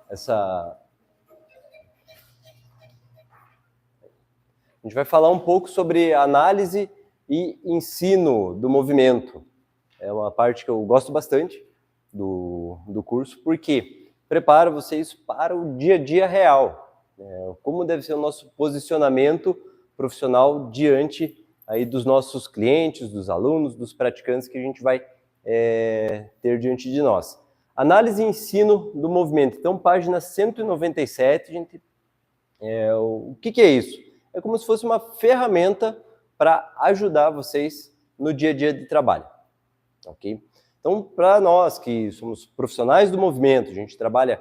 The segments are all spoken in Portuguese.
A gente vai falar um pouco sobre análise e ensino do movimento. É uma parte que eu gosto bastante do curso, porque prepara vocês para o dia a dia real, como deve ser o nosso posicionamento profissional diante aí dos nossos clientes, dos alunos, dos praticantes que a gente vai ter diante de nós. Análise e ensino do movimento. Então, página 197, gente, o que é isso? É como se fosse uma ferramenta para ajudar vocês no dia a dia de trabalho, ok? Então, para nós que somos profissionais do movimento, a gente trabalha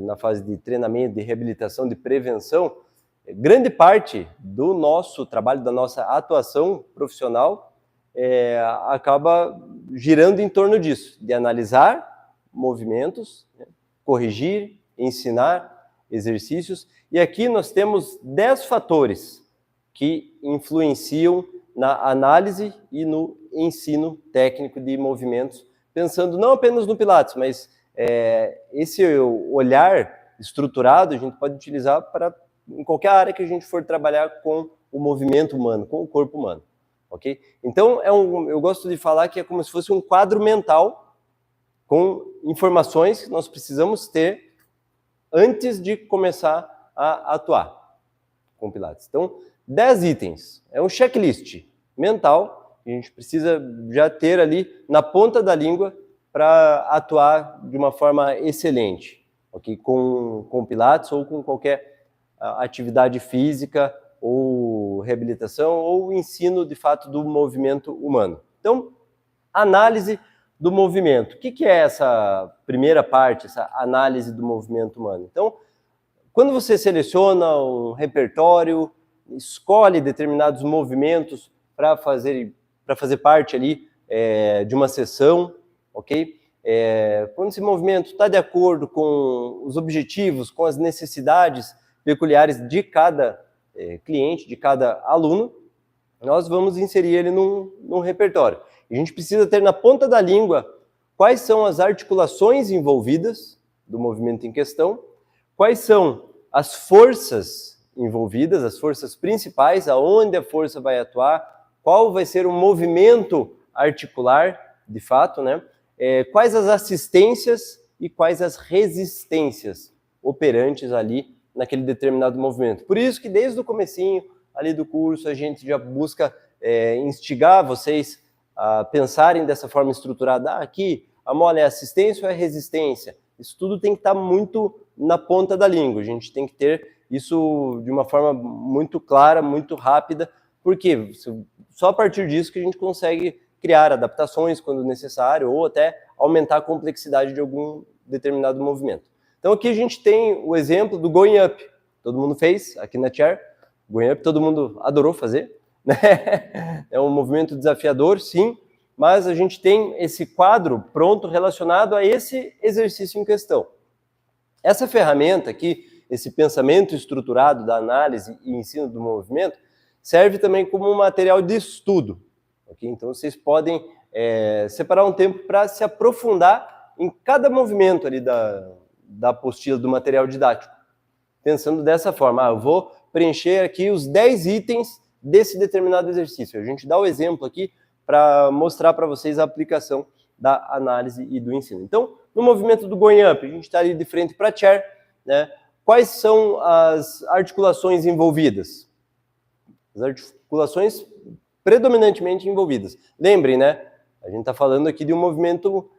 na fase de treinamento, de reabilitação, de prevenção, grande parte do nosso trabalho, da nossa atuação profissional, acaba girando em torno disso, de analisar movimentos, corrigir, ensinar exercícios. E aqui nós temos 10 fatores que influenciam na análise e no ensino técnico de movimentos, pensando não apenas no Pilates, mas esse olhar estruturado a gente pode utilizar para em qualquer área que a gente for trabalhar com o movimento humano, com o corpo humano, ok? Então, eu gosto de falar que é como se fosse um quadro mental com informações que nós precisamos ter antes de começar a atuar com Pilates. Então, 10 itens. É um checklist mental que a gente precisa já ter ali na ponta da língua para atuar de uma forma excelente, ok? Com Pilates ou com qualquer atividade física ou reabilitação ou ensino, de fato, do movimento humano. Então, análise do movimento. O que é essa primeira parte, essa análise do movimento humano? Então, quando você seleciona um repertório, escolhe determinados movimentos para fazer parte ali de uma sessão, ok? Quando esse movimento está de acordo com os objetivos, com as necessidades peculiares de cada cliente, de cada aluno, nós vamos inserir ele num repertório. A gente precisa ter na ponta da língua quais são as articulações envolvidas do movimento em questão, quais são as forças envolvidas, as forças principais, aonde a força vai atuar, qual vai ser o movimento articular, de fato, né? Quais as assistências e quais as resistências operantes ali naquele determinado movimento. Por isso que desde o comecinho ali do curso a gente já busca instigar vocês a pensarem dessa forma estruturada. Aqui a mola é assistência ou é resistência? Isso tudo tem que estar muito na ponta da língua. A gente tem que ter isso de uma forma muito clara, muito rápida, porque só a partir disso que a gente consegue criar adaptações quando necessário ou até aumentar a complexidade de algum determinado movimento. Então aqui a gente tem o exemplo do going up. Todo mundo fez aqui na chair. Going up todo mundo adorou fazer, né? É um movimento desafiador, sim, mas a gente tem esse quadro pronto relacionado a esse exercício em questão. Essa ferramenta aqui, esse pensamento estruturado da análise e ensino do movimento, serve também como um material de estudo. Okay? Então vocês podem separar um tempo para se aprofundar em cada movimento ali da apostila do material didático, pensando dessa forma, eu vou preencher aqui os 10 itens desse determinado exercício. A gente dá o exemplo aqui para mostrar para vocês a aplicação da análise e do ensino. Então, no movimento do going up, a gente está ali de frente para a chair, né? Quais são as articulações envolvidas? As articulações predominantemente envolvidas. Lembrem, né? A gente está falando aqui de um movimento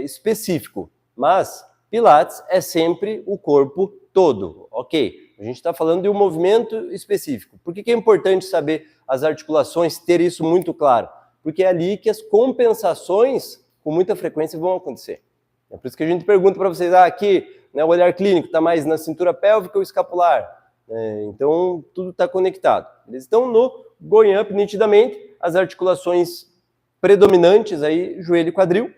específico, mas Pilates é sempre o corpo todo, ok? A gente está falando de um movimento específico. Por que é importante saber as articulações, ter isso muito claro? Porque é ali que as compensações, com muita frequência, vão acontecer. É por isso que a gente pergunta para vocês, aqui, né, o olhar clínico está mais na cintura pélvica ou escapular? Então, tudo está conectado. Eles estão no going up, nitidamente, as articulações predominantes aí, joelho e quadril,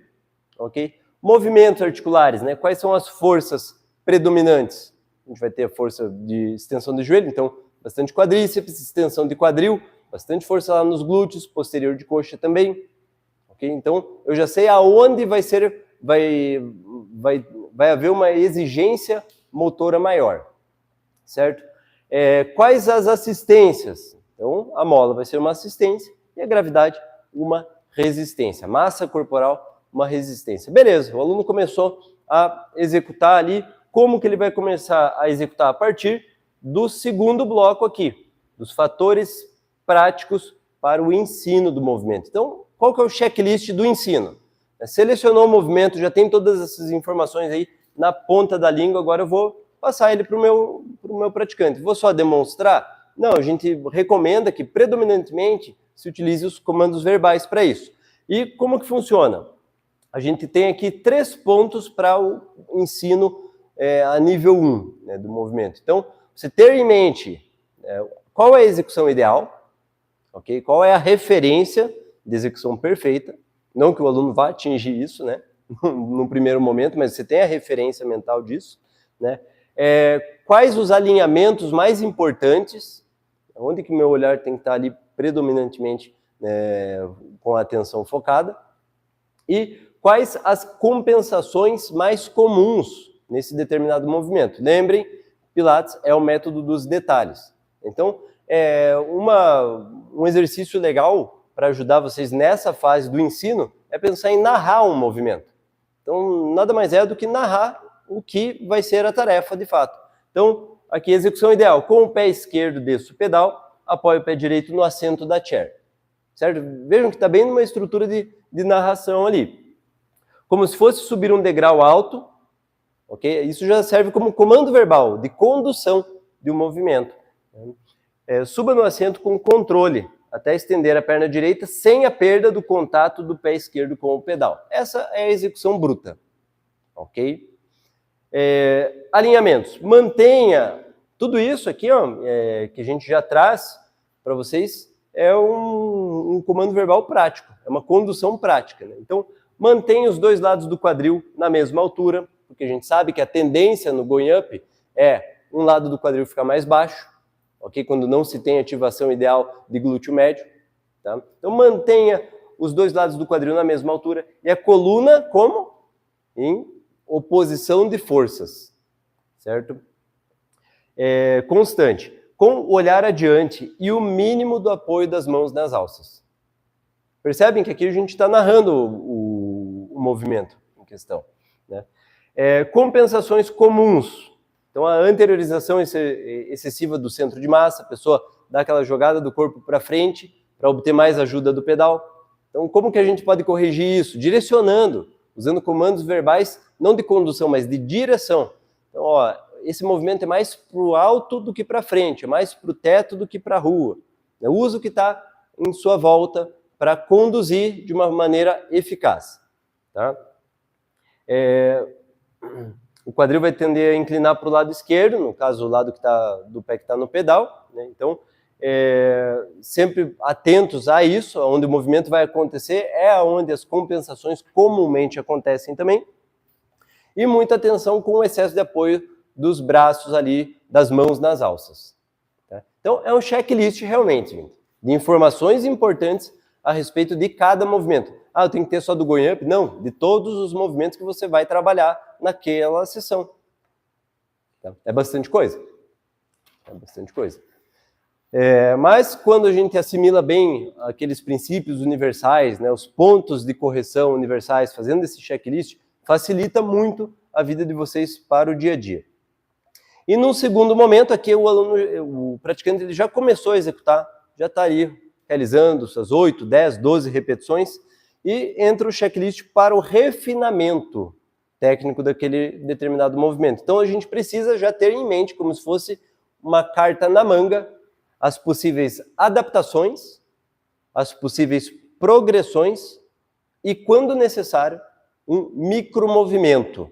ok? Movimentos articulares, né? Quais são as forças predominantes? A gente vai ter a força de extensão do joelho, então bastante quadríceps, extensão de quadril, bastante força lá nos glúteos, posterior de coxa também, ok? Então eu já sei aonde vai vai haver uma exigência motora maior, certo? Quais as assistências? Então, a mola vai ser uma assistência e a gravidade uma resistência. Massa corporal, uma resistência. Beleza, o aluno começou a executar ali. Como que ele vai começar a executar? A partir do segundo bloco aqui, dos fatores práticos para o ensino do movimento. Então, qual que é o checklist do ensino? Selecionou o movimento, já tem todas essas informações aí na ponta da língua, agora eu vou passar ele para o meu praticante. Vou só demonstrar? Não, a gente recomenda que predominantemente se utilize os comandos verbais para isso. E como que funciona? A gente tem aqui 3 pontos para o ensino a nível 1, né, do movimento. Então, você ter em mente qual é a execução ideal, okay? Qual é a referência de execução perfeita, não que o aluno vá atingir isso, né, no primeiro momento, mas você tem a referência mental disso, né? Quais os alinhamentos mais importantes, onde que meu olhar tem que estar ali predominantemente com a atenção focada, e quais as compensações mais comuns nesse determinado movimento. Lembrem, Pilates é o método dos detalhes. Então, um exercício legal para ajudar vocês nessa fase do ensino é pensar em narrar um movimento. Então, nada mais é do que narrar o que vai ser a tarefa de fato. Então, aqui, execução ideal. Com o pé esquerdo, desço o pedal, apoio o pé direito no assento da chair. Certo? Vejam que está bem numa estrutura de narração ali. Como se fosse subir um degrau alto, ok? Isso já serve como comando verbal de condução de um movimento. Suba no assento com controle, até estender a perna direita sem a perda do contato do pé esquerdo com o pedal. Essa é a execução bruta, ok? Alinhamentos. Mantenha tudo isso aqui, ó, que a gente já traz para vocês, é um comando verbal prático, é uma condução prática, né? Então, mantenha os 2 lados do quadril na mesma altura, porque a gente sabe que a tendência no going up é um lado do quadril ficar mais baixo, ok? Quando não se tem ativação ideal de glúteo médio, tá? Então, mantenha os 2 lados do quadril na mesma altura e a coluna como? Em oposição de forças, certo? Constante, com o olhar adiante e o mínimo do apoio das mãos nas alças. Percebem que aqui a gente está narrando o movimento em questão, né? Compensações comuns. Então, a anteriorização excessiva do centro de massa, a pessoa dá aquela jogada do corpo para frente para obter mais ajuda do pedal. Então, como que a gente pode corrigir isso? Direcionando, usando comandos verbais, não de condução, mas de direção. Então, ó, esse movimento é mais para o alto do que para frente, é mais para o teto do que para a rua. Usa o que está em sua volta para conduzir de uma maneira eficaz. Tá? O quadril vai tender a inclinar para o lado esquerdo, no caso, o lado do pé que está no pedal, né? Então, sempre atentos a isso, onde o movimento vai acontecer, é onde as compensações comumente acontecem também. E muita atenção com o excesso de apoio dos braços ali, das mãos nas alças. Tá? Então, é um checklist realmente, gente, de informações importantes a respeito de cada movimento. Eu tenho que ter só do going up? Não, de todos os movimentos que você vai trabalhar naquela sessão. Tá? É bastante coisa. É bastante coisa. Mas quando a gente assimila bem aqueles princípios universais, né, os pontos de correção universais, fazendo esse checklist, facilita muito a vida de vocês para o dia a dia. E num segundo momento, aqui o praticante ele já começou a executar, já está ali realizando suas 8, 10, 12 repetições, e entra o checklist para o refinamento técnico daquele determinado movimento. Então a gente precisa já ter em mente, como se fosse uma carta na manga, as possíveis adaptações, as possíveis progressões e, quando necessário, um micromovimento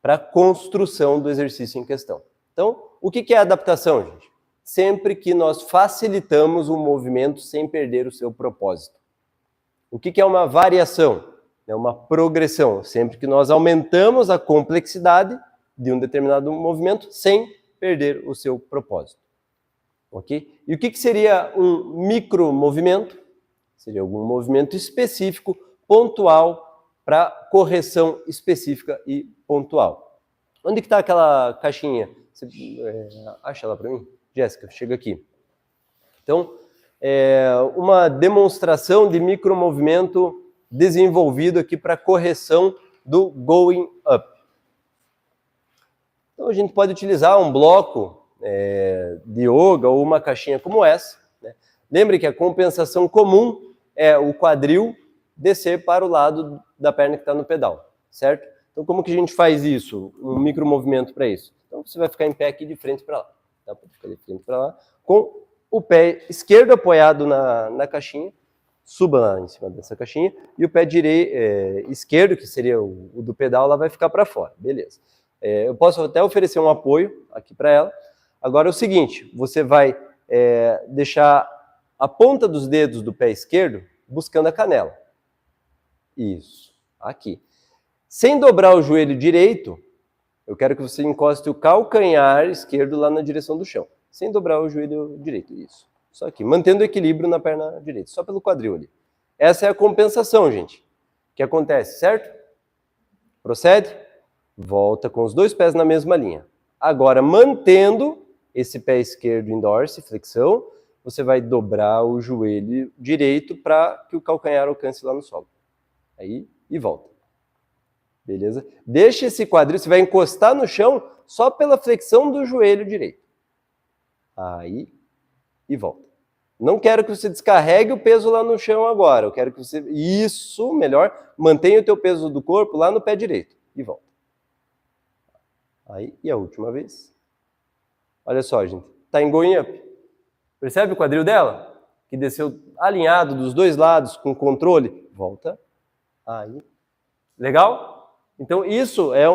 para a construção do exercício em questão. Então, o que é adaptação, gente? Sempre que nós facilitamos o movimento sem perder o seu propósito. O que é uma variação? É uma progressão, sempre que nós aumentamos a complexidade de um determinado movimento sem perder o seu propósito. Ok? E o que seria um micromovimento? Seria algum movimento específico, pontual, para correção específica e pontual. Onde que está aquela caixinha? Você acha ela para mim? Jéssica, chega aqui. Então, uma demonstração de micromovimento desenvolvido aqui para correção do going up. Então, a gente pode utilizar um bloco de yoga ou uma caixinha como essa, né? Lembre que a compensação comum é o quadril descer para o lado da perna que está no pedal, certo? Então, como que a gente faz isso? Um micromovimento para isso. Então, você vai ficar em pé aqui de frente para lá. Tá? Pode ficar de frente para lá, com o pé esquerdo apoiado na caixinha, suba lá em cima dessa caixinha, e o pé esquerdo, que seria o do pedal, lá vai ficar para fora, beleza. Eu posso até oferecer um apoio aqui para ela. Agora é o seguinte, você vai deixar a ponta dos dedos do pé esquerdo buscando a canela. Isso, aqui. Sem dobrar o joelho direito, eu quero que você encoste o calcanhar esquerdo lá na direção do chão. Sem dobrar o joelho direito, isso. Só aqui, mantendo o equilíbrio na perna direita, só pelo quadril ali. Essa é a compensação, gente, que acontece, certo? Procede, volta com os dois pés na mesma linha. Agora, mantendo esse pé esquerdo em dorse, flexão, você vai dobrar o joelho direito para que o calcanhar alcance lá no solo. Aí, e volta. Beleza? Deixa esse quadril, você vai encostar no chão só pela flexão do joelho direito. Aí, e volta. Não quero que você descarregue o peso lá no chão agora. Eu quero que você, isso, melhor, mantenha o teu peso do corpo lá no pé direito. E volta. Aí, e a última vez. Olha só, gente. Tá em going up. Percebe o quadril dela? Que desceu alinhado dos dois lados, com controle. Volta. Aí. Legal? Então, isso é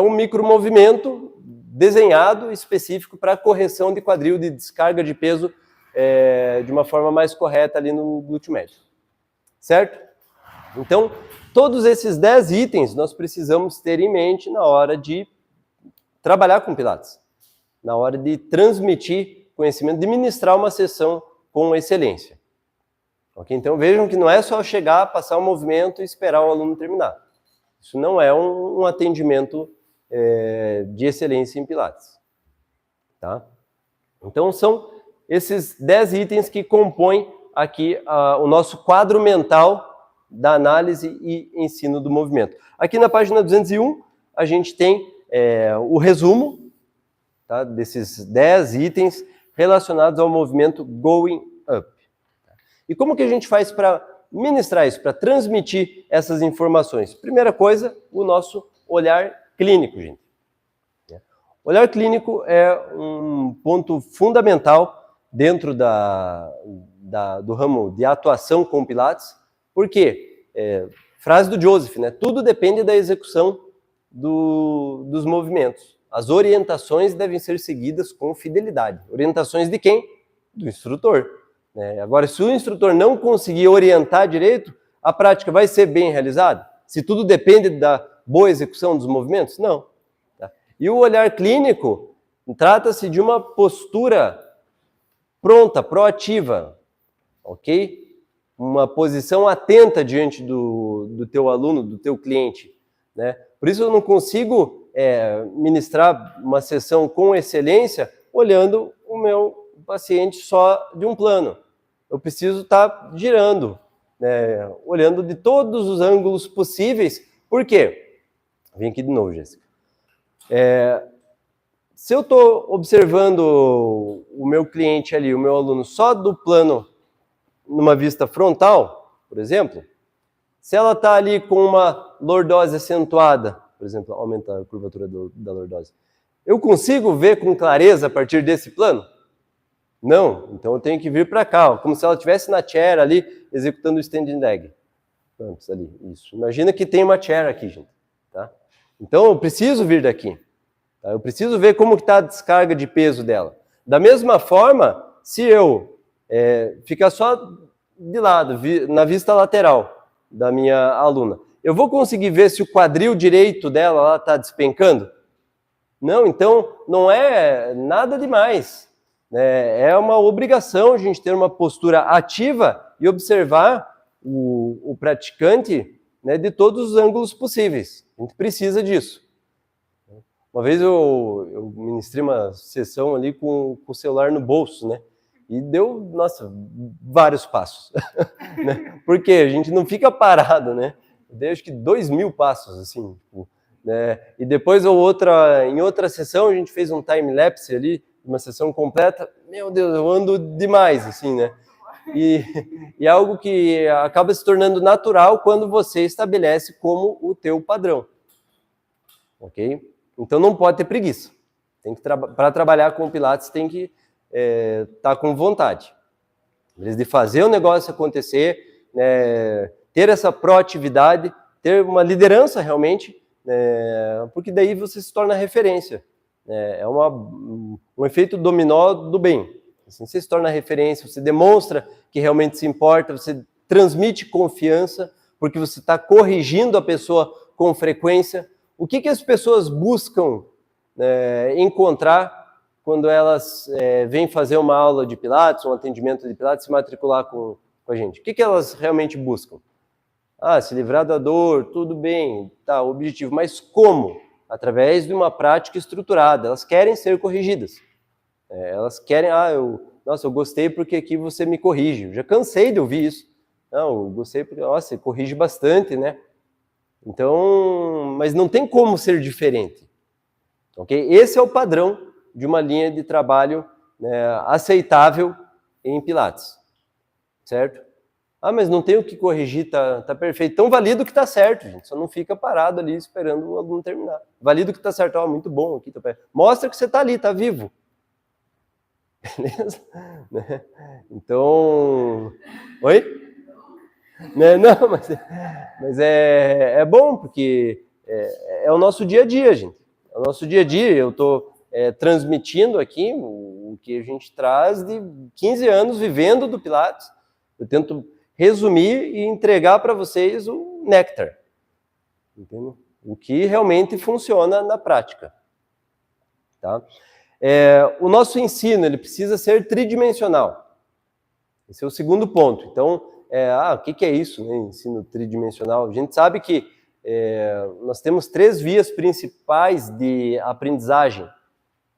um micromovimento desenhado específico para correção de quadril, de descarga de peso de uma forma mais correta ali no glúteo médio. Certo? Então, todos esses 10 itens nós precisamos ter em mente na hora de trabalhar com Pilates, na hora de transmitir conhecimento, de ministrar uma sessão com excelência. Okay? Então, vejam que não é só chegar, passar o movimento e esperar o aluno terminar. Isso não é um atendimento de excelência em Pilates. Tá? Então, são esses 10 itens que compõem aqui o nosso quadro mental da análise e ensino do movimento. Aqui na página 201, a gente tem o resumo, tá, desses 10 itens relacionados ao movimento going up. E como que a gente faz para ministrar isso, para transmitir essas informações? Primeira coisa, o nosso olhar clínico, gente. O olhar clínico é um ponto fundamental dentro do ramo de atuação com Pilates. Por quê? Frase do Joseph, né? Tudo depende da execução dos movimentos. As orientações devem ser seguidas com fidelidade. Orientações de quem? Do instrutor. Agora, se o instrutor não conseguir orientar direito, a prática vai ser bem realizada? Se tudo depende da boa execução dos movimentos? Não. Tá? E o olhar clínico trata-se de uma postura pronta, proativa, ok? Uma posição atenta diante do teu aluno, do teu cliente, né? Por isso eu não consigo ministrar uma sessão com excelência olhando o meu paciente só de um plano. Eu preciso estar girando, né, olhando de todos os ângulos possíveis. Por quê? Vem aqui de novo, Jéssica. Se eu estou observando o meu cliente ali, o meu aluno, só do plano, numa vista frontal, por exemplo, se ela está ali com uma lordose acentuada, por exemplo, aumenta a curvatura da lordose, eu consigo ver com clareza a partir desse plano? Não, então eu tenho que vir para cá, ó, como se ela estivesse na chair ali, executando o standing leg. Pronto, ali, isso. Imagina que tem uma chair aqui, gente. Tá? Então eu preciso vir daqui. Tá? Eu preciso ver como está a descarga de peso dela. Da mesma forma, se eu ficar só de lado, na vista lateral da minha aluna, eu vou conseguir ver se o quadril direito dela está despencando? Não, então não é nada demais. É uma obrigação a gente ter uma postura ativa e observar o praticante, né, de todos os ângulos possíveis. A gente precisa disso. Uma vez eu ministrei uma sessão ali com o celular no bolso, né? E deu, nossa, vários passos, né? Porque a gente não fica parado, né? Deu acho que 2.000 passos, assim, né? E depois em outra sessão a gente fez um time-lapse ali, uma sessão completa. Meu Deus, eu ando demais, assim, né? E é algo que acaba se tornando natural quando você estabelece como o teu padrão, ok? Então não pode ter preguiça. Para trabalhar com o Pilates tem que estar com vontade de fazer o negócio acontecer, ter essa proatividade, ter uma liderança realmente, porque daí você se torna referência. É um efeito dominó do bem. Assim, você se torna referência, você demonstra que realmente se importa, você transmite confiança, porque você está corrigindo a pessoa com frequência. O que as pessoas buscam encontrar quando elas vêm fazer uma aula de Pilates, um atendimento de Pilates, se matricular com a gente? O que elas realmente buscam? Se livrar da dor, tudo bem, tá, o objetivo. Mas como? Através de uma prática estruturada. Elas querem ser corrigidas. Elas querem, nossa, eu gostei porque aqui você me corrige. Eu já cansei de ouvir isso. Não, eu gostei porque, nossa, você corrige bastante, né? Então, mas não tem como ser diferente. Ok? Esse é o padrão de uma linha de trabalho aceitável em Pilates. Certo? Mas não tem o que corrigir, tá perfeito. Então valida o que tá certo, gente. Só não fica parado ali esperando o aluno terminar. Valida o que tá certo. Muito bom aqui. Mostra que você tá ali, tá vivo. Beleza? Então... Oi? Não, mas é bom, porque é o nosso dia a dia, gente. É o nosso dia a dia. Eu estou transmitindo aqui o que a gente traz de 15 anos vivendo do Pilates. Eu tento resumir e entregar para vocês o néctar. Entendeu? O que realmente funciona na prática. Tá? O nosso ensino ele precisa ser tridimensional. Esse é o segundo ponto. Então, o que é isso, né? Ensino tridimensional? A gente sabe que nós temos 3 vias principais de aprendizagem,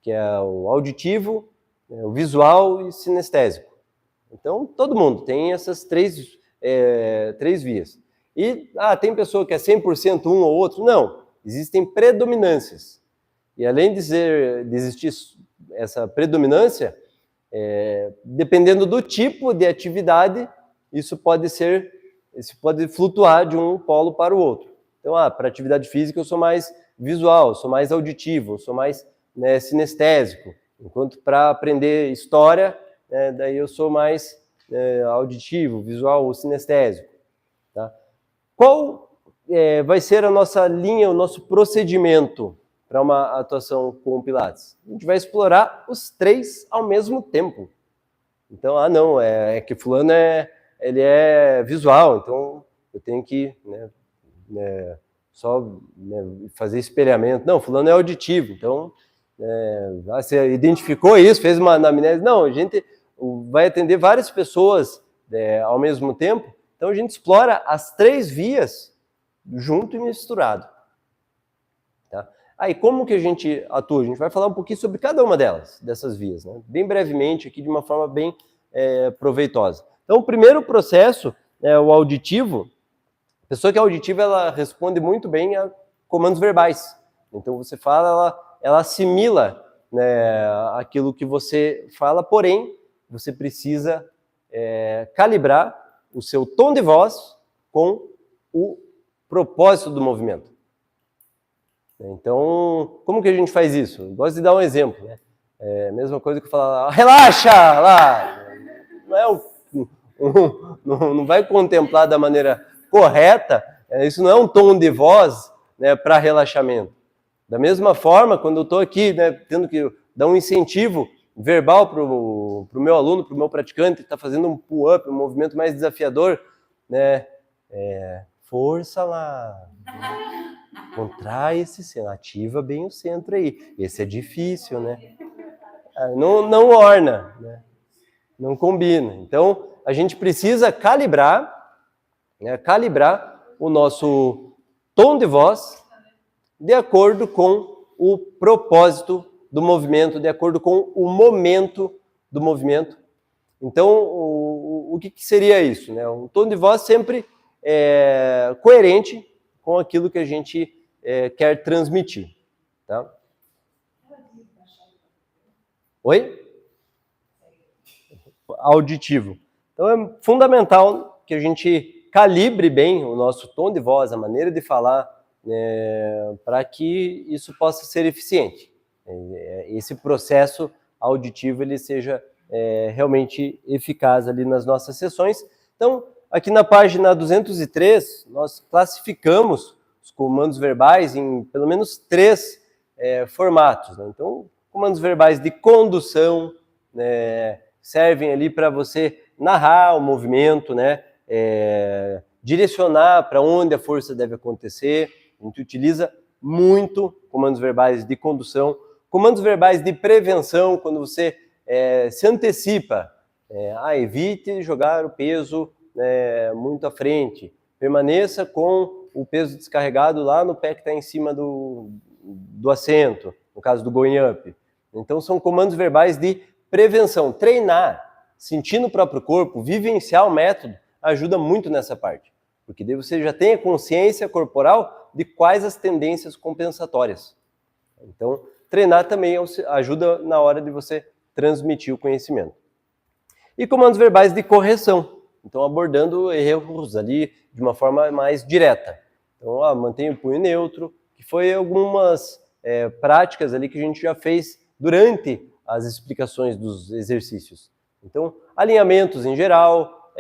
que é o auditivo, o visual e sinestésico. Então, todo mundo tem essas 3 vias. E, tem pessoa que é 100% um ou outro? Não, existem predominâncias. E além de existir essa predominância, dependendo do tipo de atividade, isso pode flutuar de um polo para o outro. Então, para atividade física eu sou mais visual, eu sou mais auditivo, eu sou mais sinestésico. Enquanto para aprender história, daí eu sou mais auditivo, visual ou sinestésico. Tá? Qual vai ser a nossa linha, o nosso procedimento para uma atuação com o Pilates? A gente vai explorar os 3 ao mesmo tempo. Então, não, que fulano ele é visual, então eu tenho que só fazer espelhamento. Não, fulano é auditivo, então você identificou isso, fez uma anamnese. Não, a gente vai atender várias pessoas ao mesmo tempo, então a gente explora as 3 vias junto e misturado. Tá? Aí, como que a gente atua? A gente vai falar um pouquinho sobre cada uma dessas vias, né? Bem brevemente, aqui de uma forma bem proveitosa. Então, o primeiro processo, o auditivo. A pessoa que é auditiva, ela responde muito bem a comandos verbais. Então, você fala, ela assimila aquilo que você fala, porém, você precisa calibrar o seu tom de voz com o propósito do movimento. Então, como que a gente faz isso? Eu gosto de dar um exemplo. Né? A mesma coisa que eu falar, relaxa lá! Não vai contemplar da maneira correta, isso não é um tom de voz para relaxamento. Da mesma forma, quando eu estou aqui tendo que dar um incentivo verbal para o meu aluno, para o meu praticante, que está fazendo um pull-up, um movimento mais desafiador, força lá, contrai esse centro, ativa bem o centro aí. Esse é difícil, né? Não orna, né? Não combina. Então, a gente precisa calibrar o nosso tom de voz de acordo com o propósito do movimento, de acordo com o momento do movimento. Então, o que seria isso, né? Um tom de voz sempre coerente com aquilo que a gente quer transmitir, tá? Oi? Auditivo. Então, é fundamental que a gente calibre bem o nosso tom de voz, a maneira de falar, para que isso possa ser eficiente. Esse processo auditivo ele seja realmente eficaz ali nas nossas sessões. Então, aqui na página 203, nós classificamos os comandos verbais em pelo menos 3 formatos, né? Então, comandos verbais de condução, né, servem ali para você narrar o movimento, né, direcionar para onde a força deve acontecer. A gente utiliza muito comandos verbais de condução, comandos verbais de prevenção, quando você se antecipa, evite jogar o peso muito à frente, permaneça com o peso descarregado lá no pé que está em cima do assento, no caso do going up. Então são comandos verbais de prevenção. Treinar, sentir no próprio corpo, vivenciar o método, ajuda muito nessa parte, porque daí você já tem a consciência corporal de quais as tendências compensatórias. Então, treinar também ajuda na hora de você transmitir o conhecimento. E comandos verbais de correção, então abordando erros ali de uma forma mais direta. Então, mantenha o punho neutro, que foi algumas práticas ali que a gente já fez durante as explicações dos exercícios. Então, alinhamentos em geral,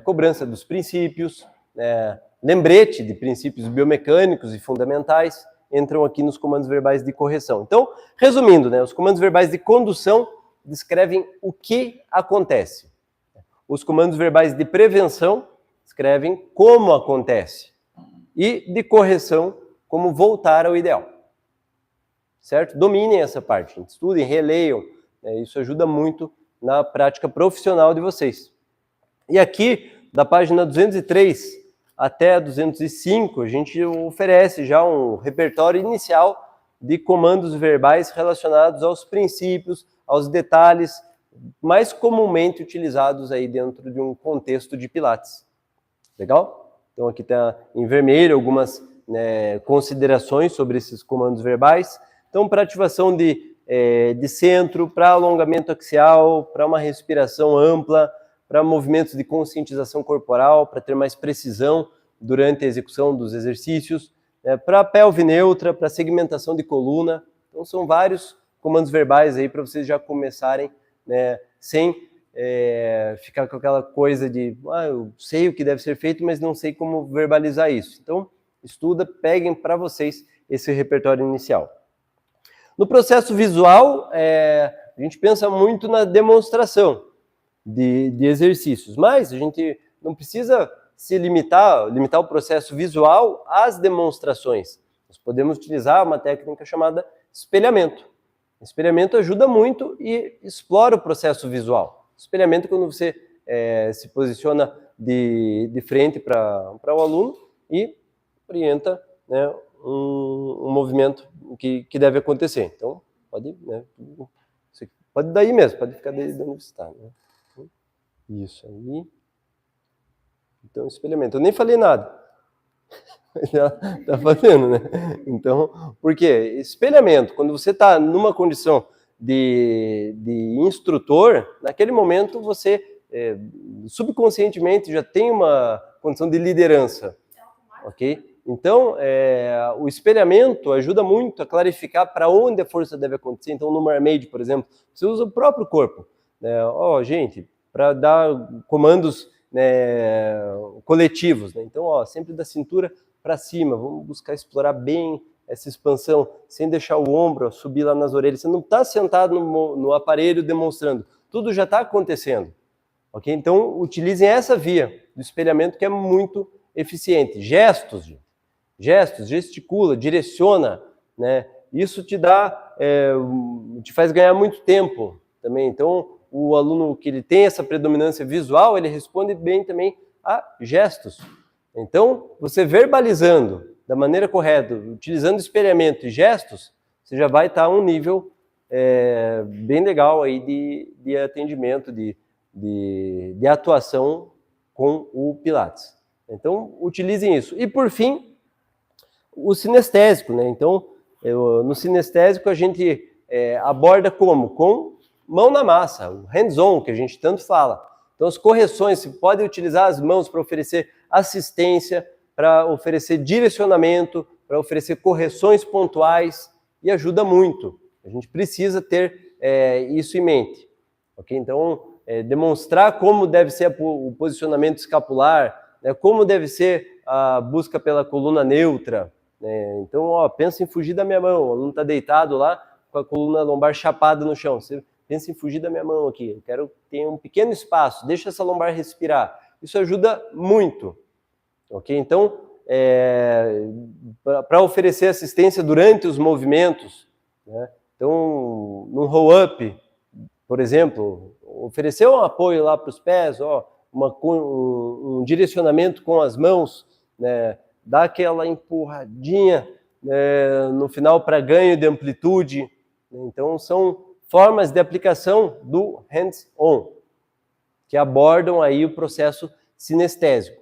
cobrança dos princípios, lembrete de princípios biomecânicos e fundamentais, entram aqui nos comandos verbais de correção. Então, resumindo, né, os comandos verbais de condução descrevem o que acontece. Os comandos verbais de prevenção descrevem como acontece. E de correção, como voltar ao ideal. Certo? Dominem essa parte, estudem, releiam. Isso ajuda muito na prática profissional de vocês. E aqui, da página 203 até 205, a gente oferece já um repertório inicial de comandos verbais relacionados aos princípios, aos detalhes mais comumente utilizados aí dentro de um contexto de Pilates. Legal? Então aqui está em vermelho algumas considerações sobre esses comandos verbais. Então, para ativação de centro, para alongamento axial, para uma respiração ampla, para movimentos de conscientização corporal, para ter mais precisão durante a execução dos exercícios, para pelve neutra, para segmentação de coluna. Então, são vários comandos verbais aí para vocês já começarem, sem ficar com aquela coisa de eu sei o que deve ser feito, mas não sei como verbalizar isso. Então, estuda, peguem para vocês esse repertório inicial. No processo visual, a gente pensa muito na demonstração de exercícios, mas a gente não precisa se limitar o processo visual às demonstrações. Nós podemos utilizar uma técnica chamada espelhamento. Espelhamento ajuda muito e explora o processo visual. Espelhamento é quando você se posiciona de frente para o aluno e orienta, né, um movimento que deve acontecer. Então, pode daí mesmo, pode ficar daí onde você está. Né? Isso aí. Então, espelhamento. Eu nem falei nada. Tá fazendo, né? Então, por quê? Espelhamento, quando você está numa condição de instrutor, naquele momento você subconscientemente já tem uma condição de liderança, ok? Então, o espelhamento ajuda muito a clarificar para onde a força deve acontecer. Então, no Mermaid, por exemplo, você usa o próprio corpo. Gente, para dar comandos coletivos. Né? Então, sempre da cintura para cima. Vamos buscar explorar bem essa expansão, sem deixar o ombro subir lá nas orelhas. Você não está sentado no aparelho demonstrando. Tudo já está acontecendo. Okay? Então, utilizem essa via do espelhamento que é muito eficiente. Gestos, gente. Gestos, gesticula, direciona, né? Isso te faz ganhar muito tempo também. Então, o aluno que ele tem essa predominância visual, ele responde bem também a gestos. Então, você verbalizando da maneira correta, utilizando espelhamento e gestos, você já vai estar um nível bem legal aí de atendimento, de atuação com o Pilates. Então, utilizem isso. E, por fim, o sinestésico, né? Então, no sinestésico a gente aborda como? Com mão na massa, o hands-on, que a gente tanto fala. Então, as correções, você pode utilizar as mãos para oferecer assistência, para oferecer direcionamento, para oferecer correções pontuais, e ajuda muito. A gente precisa ter isso em mente. Okay? Então, demonstrar como deve ser o posicionamento escapular, né? Como deve ser a busca pela coluna neutra. Né? Então, pensa em fugir da minha mão. O aluno está deitado lá com a coluna lombar chapada no chão. Você pensa em fugir da minha mão aqui. Eu quero ter um pequeno espaço. Deixa essa lombar respirar. Isso ajuda muito. Okay? Então, para oferecer assistência durante os movimentos, né? Então, no roll-up, por exemplo, oferecer um apoio lá para os pés, um direcionamento com as mãos, né? Dar aquela empurradinha, né, no final para ganho de amplitude. Então, são formas de aplicação do hands-on, que abordam aí o processo sinestésico.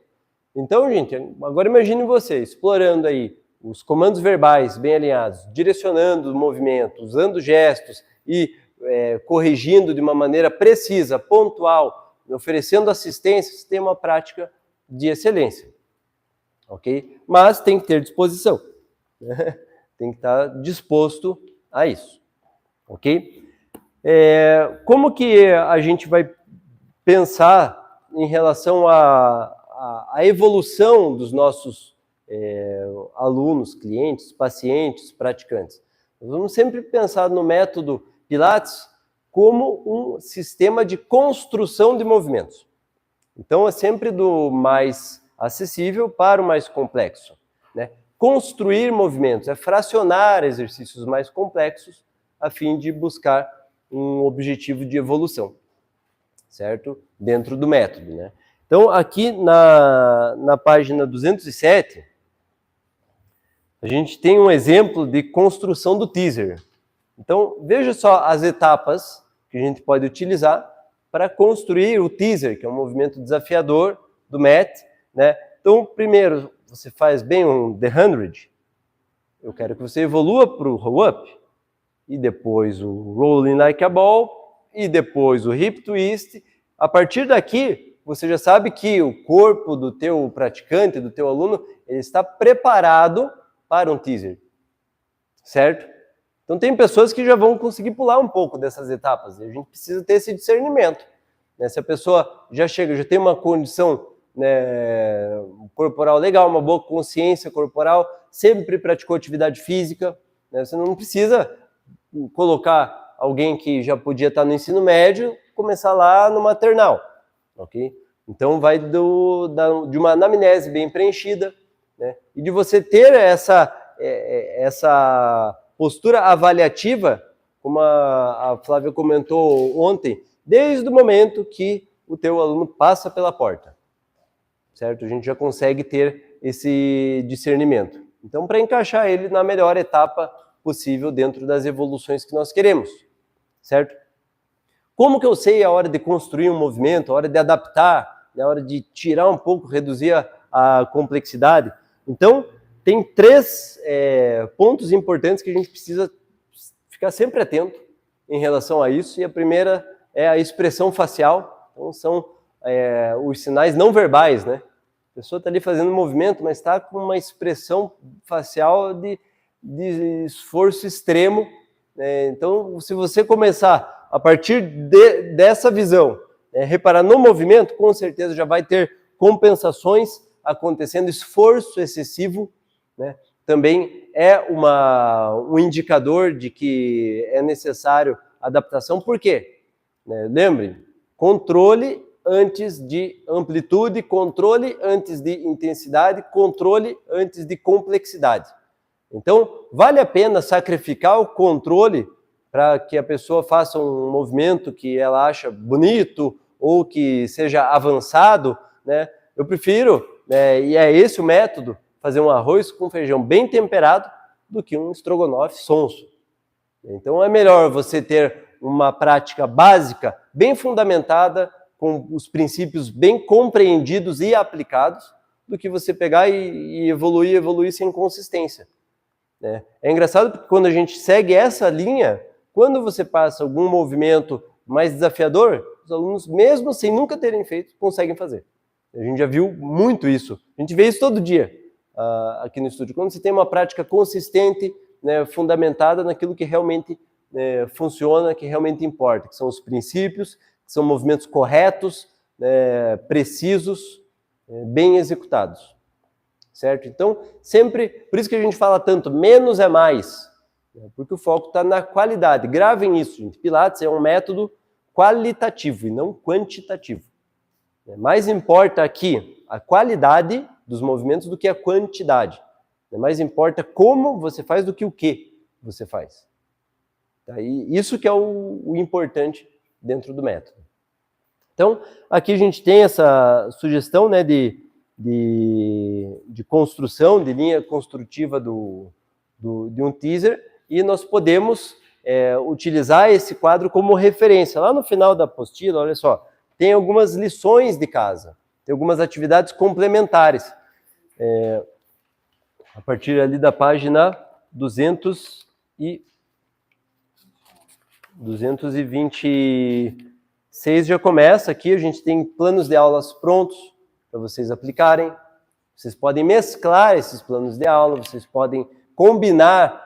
Então, gente, agora imagine você explorando aí os comandos verbais bem alinhados, direcionando o movimento, usando gestos e corrigindo de uma maneira precisa, pontual, oferecendo assistência, você tem uma prática de excelência. Ok? Mas tem que ter disposição. Né? Tem que estar disposto a isso. Ok? Como que a gente vai pensar em relação à evolução dos nossos alunos, clientes, pacientes, praticantes? Nós vamos sempre pensar no método Pilates como um sistema de construção de movimentos. Então, é sempre do mais acessível para o mais complexo. Né? Construir movimentos é fracionar exercícios mais complexos a fim de buscar um objetivo de evolução, certo? Dentro do método, né? Então, aqui na página 207, a gente tem um exemplo de construção do teaser. Então, veja só as etapas que a gente pode utilizar para construir o teaser, que é um movimento desafiador do mat, né? Então, primeiro, você faz bem um The 100. Eu quero que você evolua para o roll-up, e depois o rolling like a ball, e depois o hip twist. A partir daqui, você já sabe que o corpo do teu praticante, do teu aluno, ele está preparado para um teaser, certo? Então tem pessoas que já vão conseguir pular um pouco dessas etapas, e a gente precisa ter esse discernimento. Né? Se a pessoa já tem uma condição, né, corporal legal, uma boa consciência corporal, sempre praticou atividade física, né? Você não precisa colocar alguém que já podia estar no ensino médio, começar lá no maternal, ok? Então vai de uma anamnese bem preenchida, né? E de você ter essa postura avaliativa, como a Flávia comentou ontem, desde o momento que o teu aluno passa pela porta, certo? A gente já consegue ter esse discernimento. Então, para encaixar ele na melhor etapa possível dentro das evoluções que nós queremos, certo? Como que eu sei a hora de construir um movimento, a hora de adaptar, a hora de tirar um pouco, reduzir a complexidade? Então, tem 3 pontos importantes que a gente precisa ficar sempre atento em relação a isso, e a primeira é a expressão facial. Então, são os sinais não verbais, né? A pessoa está ali fazendo um movimento, mas está com uma expressão facial de esforço extremo. Então, se você começar a partir dessa visão, reparar no movimento, com certeza já vai ter compensações acontecendo, esforço excessivo, né? Também é um indicador de que é necessário adaptação. Por quê? Lembre, controle antes de amplitude, controle antes de intensidade, controle antes de complexidade. Então, vale a pena sacrificar o controle para que a pessoa faça um movimento que ela acha bonito ou que seja avançado, né? Eu prefiro, e é esse o método, fazer um arroz com feijão bem temperado do que um estrogonofe sonso. Então é melhor você ter uma prática básica bem fundamentada, com os princípios bem compreendidos e aplicados, do que você pegar e evoluir sem consistência. Né? É engraçado porque quando a gente segue essa linha, quando você passa algum movimento mais desafiador, os alunos, mesmo sem nunca terem feito, conseguem fazer. A gente já viu muito isso. A gente vê isso todo dia aqui no estúdio. Quando você tem uma prática consistente, né, fundamentada naquilo que realmente funciona, que realmente importa, que são os princípios, que são movimentos corretos, precisos, bem executados. Certo? Então, sempre, por isso que a gente fala tanto, menos é mais, né, porque o foco está na qualidade. Gravem isso, gente. Pilates é um método qualitativo e não quantitativo. Mais importa aqui a qualidade dos movimentos do que a quantidade. Mais importa como você faz do que o que você faz. Tá? E isso que é o importante dentro do método. Então, aqui a gente tem essa sugestão, né, de construção, de linha construtiva de um teaser, e nós podemos utilizar esse quadro como referência. Lá no final da apostila, olha só, tem algumas lições de casa, tem algumas atividades complementares. A partir ali da página 226 já começa aqui, a gente tem planos de aulas prontos para vocês aplicarem. Vocês podem mesclar esses planos de aula, vocês podem combinar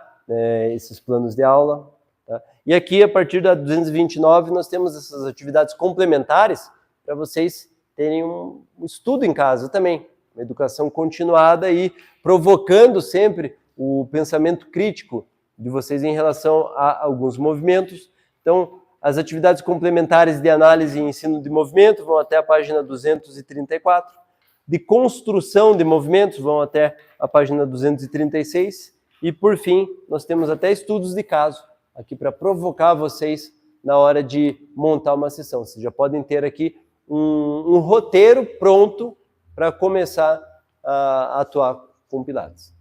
esses planos de aula. Tá? E aqui, a partir da 229, nós temos essas atividades complementares para vocês terem um estudo em casa também, uma educação continuada e provocando sempre o pensamento crítico de vocês em relação a alguns movimentos. Então, as atividades complementares de análise e ensino de movimento vão até a página 234, de construção de movimentos vão até a página 236, e por fim, nós temos até estudos de caso aqui para provocar vocês na hora de montar uma sessão. Vocês já podem ter aqui um roteiro pronto para começar a atuar com Pilates.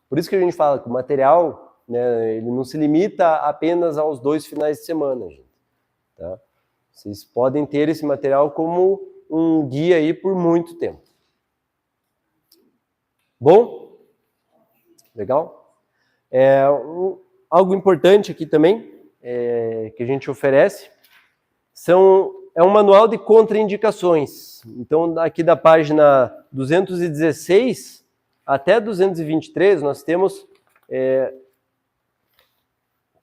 Por isso que a gente fala que o material, né, ele não se limita apenas aos 2 finais de semana, gente. Tá? Vocês podem ter esse material como um guia aí por muito tempo. Bom? Legal? Algo importante aqui também, que a gente oferece, é um manual de contraindicações. Então, aqui da página 216 até 223, nós temos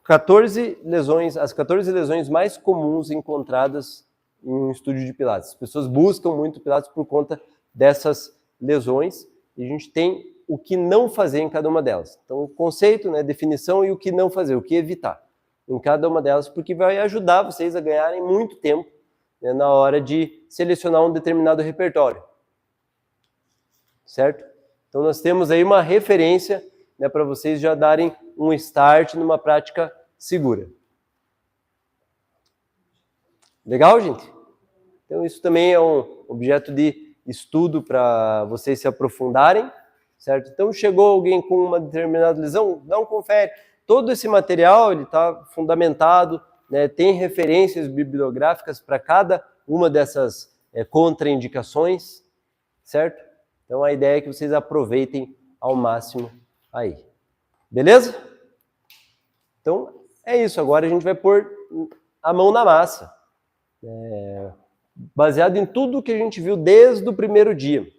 14 lesões, as 14 lesões mais comuns encontradas em um estúdio de Pilates. As pessoas buscam muito Pilates por conta dessas lesões, e a gente tem o que não fazer em cada uma delas. Então, o conceito, né, definição e o que não fazer, o que evitar em cada uma delas, porque vai ajudar vocês a ganharem muito tempo, né, na hora de selecionar um determinado repertório. Certo? Então, nós temos aí uma referência, né, para vocês já darem um start numa prática segura. Legal, gente? Então, isso também é um objeto de estudo para vocês se aprofundarem, certo? Então, chegou alguém com uma determinada lesão, dá um confere. Todo esse material está fundamentado, né, tem referências bibliográficas para cada uma dessas contraindicações, certo? Então, a ideia é que vocês aproveitem ao máximo aí. Beleza? Então, é isso. Agora a gente vai pôr a mão na massa. Baseado em tudo que a gente viu desde o primeiro dia.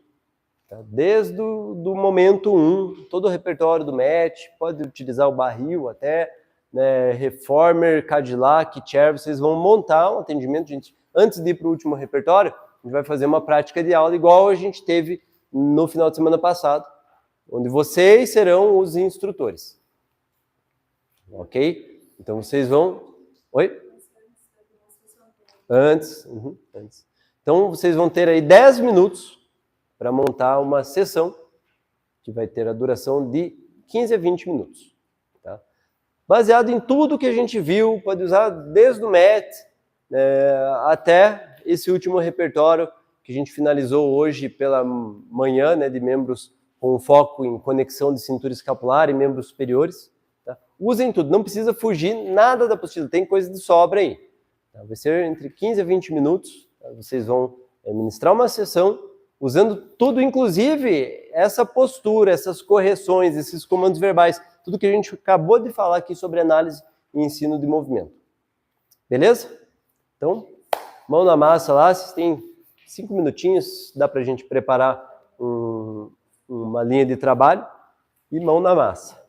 Tá? Desde o momento 1, todo o repertório do match, pode utilizar o barril até, né, reformer, Cadillac, chair, vocês vão montar um atendimento, gente. Antes de ir para o último repertório, a gente vai fazer uma prática de aula igual a gente teve no final de semana passado, onde vocês serão os instrutores. Ok? Então vocês vão... Oi? Antes. Então vocês vão ter aí 10 minutos para montar uma sessão que vai ter a duração de 15 a 20 minutos. Tá? Baseado em tudo que a gente viu, pode usar desde o mat até esse último repertório que a gente finalizou hoje pela manhã, né, de membros com foco em conexão de cintura escapular e membros superiores. Tá? usem tudo, não precisa fugir nada da apostila, tem coisa de sobra aí. Vai ser entre 15 a 20 minutos, vocês vão ministrar uma sessão usando tudo, inclusive essa postura, essas correções, esses comandos verbais, tudo que a gente acabou de falar aqui sobre análise e ensino de movimento. Beleza? Então, mão na massa lá, vocês têm 5 minutinhos, dá pra gente preparar uma linha de trabalho e mão na massa.